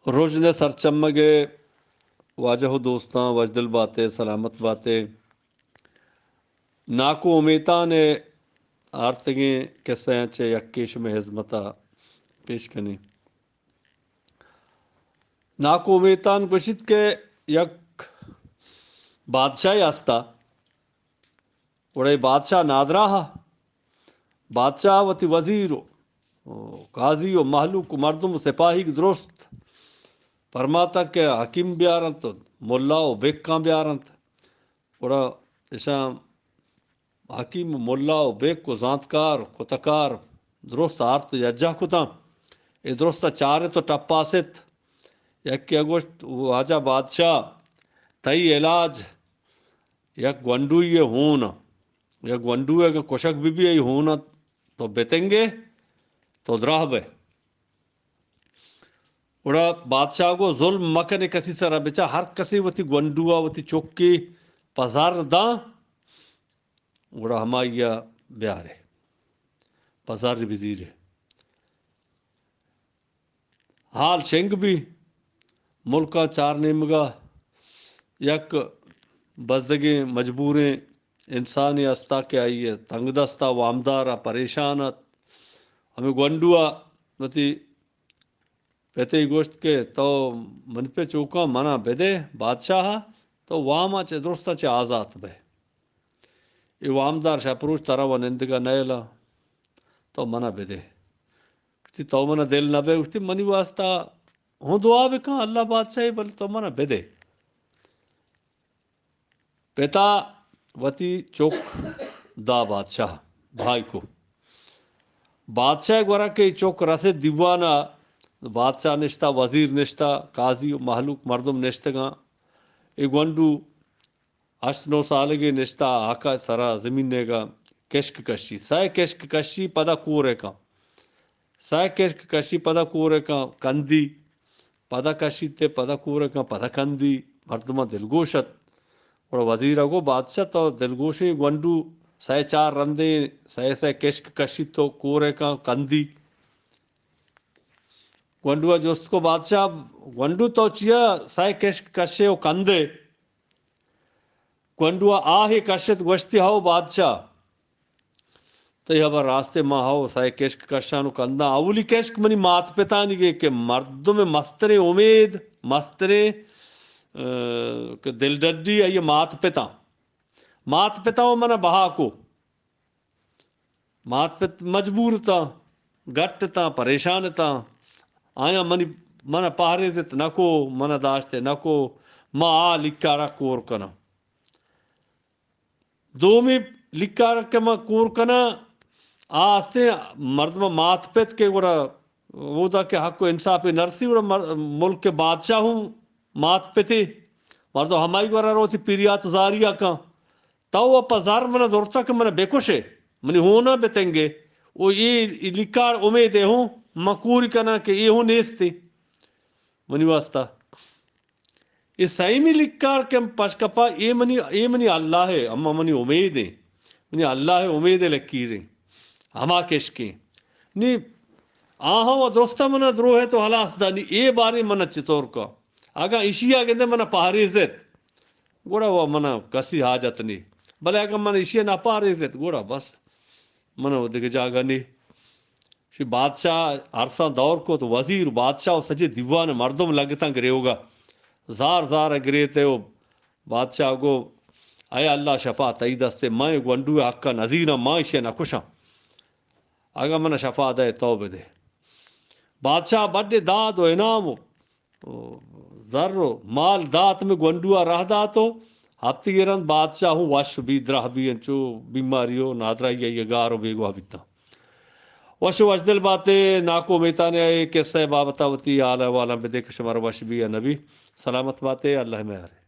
روز نے سر چمگے واجہ دوستاں وجدل باتیں سلامت باتیں ناکو امیتان آرتگیں قصے چے یکیش میں حزمتا پیش کنی ناکو امیتان گوشت کے یک بادشاہ آستا وڑے بادشاہ نادراہا بادشاہ وتی وزیرو قاضی و محلوق مردم و سپاہی درست پرماتا کے حکیم بیارنت ملا و بیکاں بیارنت وڑا اشام حکیم ملا و بیک کو زانتکار کتکار درست آرت یجہ کتا اے درست چارے تو ٹپاست یک اگوشت واجہ بادشاہ تئی علاج یک گونڈوئی ہون یک گونڈوئی اگر کشک بھی ہون تو بیتنگے تو دراہ بے وڑا بادشاہ کو ظلم مکنے کسی سرا بچا ہر کسی وتی گونڈوا وتی چوکی پزار دا وڑا ہمایا بیارے پزار وزیرے حال شنگ بھی ملکا چار نیمگا یک بزدگی مجبوریں انسانی استا کے آئیے تنگ دستا وامدارا پریشانت ہمیں گونڈوا وتی پیتے گوشت کے تو من پہ چوکا منا بدے بادشاہ تو واما چے درستا چے آزات بے یہ وامدار شپروش ترا و نندگا نیلا تو منا بدے تو منا دل نہ بے اٹھتی منی واسطہ ہوں دعا بکا اللہ بادشاہی بل تو منا بدے پتا وتی چوک دا بادشاہ بھائی کو بادشاہ گورا کے چوک رسے دیوانا بادشاہ نشتا وزیر نشتا قاضی و محلوق مردم نشتگاں اے گونڈو 8-9 سالگے نشتا آقا سرا زمین نیگا کشک کشی سائے کشک کشی پدا کورے کا سائے کشک کشی پدا کورے کا کندی پدا کشی تے پدا کورے کا پدا کندی مردمہ دلگوشت اور وزیرہ کو بادشاہ تو دلگوشی گونڈو سائے 4 رندے سائے کشک کشی تو کورے کا کندی گونڈوا جوست کو بادشاہ گونڈو تو چیا سائے کشک کشے و کندے گونڈوا آہی کشت گوشتی ہاو بادشاہ تو یہ راستے ماں ہاو سائے کشک کشانو کندا اولی کشک منی مات پتانی گے کہ مردم مسترے امید مسترے دل ڈڈی ہے یہ مات پتا وہ منا بہا کو مات پت مجبور تا گٹ تا پریشان تا آیا منا پہرے دیت نکو منا داشتے نکو ما آ لکارا کور کنا دومی لکارا کے ما کور کنا آستے مردم مات پت کے گوڑا وہ دا کہ حق و انصاف نرسی گوڑا ملک کے بادشاہ ہوں مات پتے مردو ہمائی گوڑا روتی پیریات زاریا کا تو اپا زار منا دورتا کہ منا بیکوشے منی ہونا بیتنگے وہ یہ لکار امیدے ہوں مکوری کنا کہ یہ ہوں نیستے منی واسطہ یہ سائمی لکار کے پشکپا یہ منی اللہ ہے اما منی امید ہے منی اللہ ہے امید لکیریں ہما کشکیں نی آہاں و درستا منا درو ہے تو حلاس دا نی اے باری منا چطور کا اگا اشی آگے دے منا پہاری زت گوڑا وہ منا کسی حاجت نہیں بلے اگر منا اشی نا پہاری زت گوڑا بس منا وہ دیکھ جاگا نہیں شی بادشاہ عرصہ دور کو تو وزیر بادشاہ سجے دیوان مردم لگتا گرے ہوگا زار گرے تے ہو بادشاہ کو اے اللہ شفا تئی دستے میں گونڈو حقا نظیرہ میں شے نہ کشاں اگر منا شفا دے توبہ دے بادشاہ بڑے داد و انعام ذر و مال دات میں گونڈوا رہ داتو ہفتی گرند بادشاہ ہوں وش بھی درہ بھی انچو بیماریو نادرائی یہ گارو بیگو حبیتا وشو وشدل باتیں ناکو میتانے آئے قصہ بابتا وتی آلہ والا بدے کشمار وش بھی نبی سلامت باتیں اللہ میں آرے